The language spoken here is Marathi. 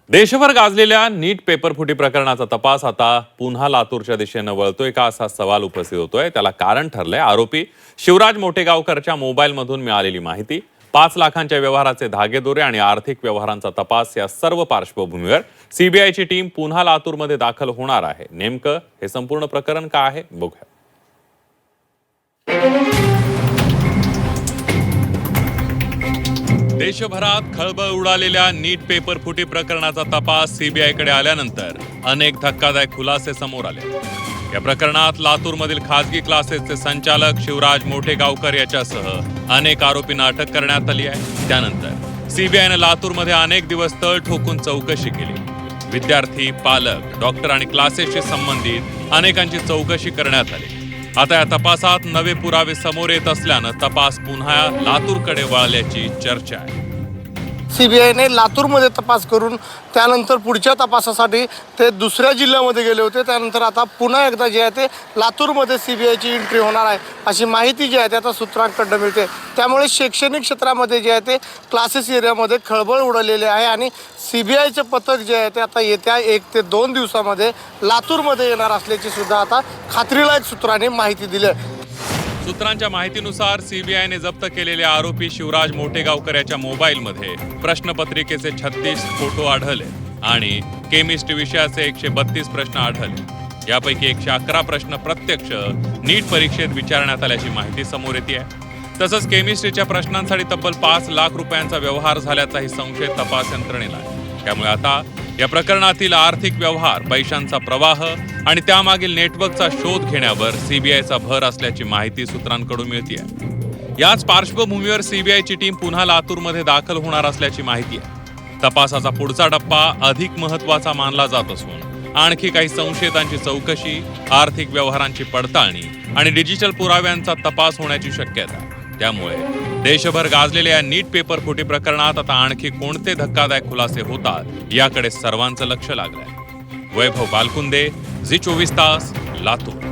देशभर गाजलेल्या नीट पेपरफुटी प्रकरणाचा तपास आता पुन्हा लातूरच्या दिशेनं वळतोय का असा सवाल उपस्थित होतोय. त्याला कारण ठरलंय आरोपी शिवराज मोठेगावकरच्या मोबाईलमधून मिळालेली माहिती, 5 लाखांच्या व्यवहाराचे धागेदोरे आणि आर्थिक व्यवहारांचा तपास. या सर्व पार्श्वभूमीवर सीबीआयची टीम पुन्हा लातूरमध्ये दाखल होणार आहे. नेमकं हे संपूर्ण प्रकरण काय आहे बघूया. देशभरात खळबळ उडालेल्या नीट पेपर फुटी प्रकरणाचा तपास सीबीआयकडे आल्यानंतर अनेक धक्कादायक खुलासे समोर आले. या प्रकरणात लातूरमधील खासगी क्लासेसचे संचालक शिवराज मोठेगावकर याच्यासह अनेक आरोपींना अटक करण्यात आली आहे. त्यानंतर सीबीआयने लातूरमध्ये अनेक दिवस तळ ठोकून चौकशी केली. विद्यार्थी, पालक, डॉक्टर आणि क्लासेसशी संबंधित अनेकांची चौकशी करण्यात आली. आता या तपासात नवे पुरावे समोर येत असल्यानं तपास पुन्हा लातूरकडे वळल्याची चर्चा आहे. सीबीआयने लातूरमध्ये तपास करून त्यानंतर पुढच्या तपासासाठी ते दुसऱ्या जिल्ह्यामध्ये गेले होते. त्यानंतर आता पुन्हा एकदा जे आहे ते लातूरमध्ये सीबीआयची एंट्री होणार आहे अशी माहिती जी आहे ते आता सूत्रांकडून मिळते. त्यामुळे शैक्षणिक क्षेत्रामध्ये जे आहे ते क्लासेस एरियामध्ये खळबळ उडालेली आहे आणि सीबीआयचे पथक जे आहे ते आता येत्या 1 ते 2 दिवसामध्ये लातूरमध्ये येणार असल्याची सुद्धा आता खात्रीलायक सूत्रांनी माहिती दिली आहे. सूत्रांच्या माहितीनुसार सीबीआयने जप्त केलेले आरोपी शिवराज मोठेगावकर याच्या मोबाईलमध्ये प्रश्नपत्रिकेचे 36 फोटो आढळले आणि केमिस्ट्री विषयाचे 132 प्रश्न आढळले. यापैकी 111 प्रश्न प्रत्यक्ष नीट परीक्षेत विचारण्यात आल्याची माहिती समोर येते आहे. तसंच केमिस्ट्रीच्या प्रश्नांसाठी तब्बल 5 लाख रुपयांचा व्यवहार झाल्याचाही संशय तपास यंत्रणेला आहे. त्यामुळे आता या प्रकरणातील आर्थिक व्यवहार, पैशांचा प्रवाह आणि त्यामागील नेटवर्कचा शोध घेण्यावर सीबीआयचा भर असल्याची माहिती सूत्रांकडून मिळते. याच पार्श्वभूमीवर सीबीआयची टीम पुन्हा लातूरमध्ये दाखल होणार असल्याची माहिती आहे. तपासाचा पुढचा टप्पा अधिक महत्त्वाचा मानला जात असून आणखी काही संशयितांची चौकशी, आर्थिक व्यवहारांची पडताळणी आणि डिजिटल पुराव्यांचा तपास होण्याची शक्यता आहे. त्यामुळे देशभर गाजलेल्या नीट पेपर फुटी प्रकरणात आता आणखी कोणते धक्कादायक खुलासे होतात याकडे सर्वांचं लक्ष लागलंय. वैभव बालकुंदे, झी 24 तास, लातूर.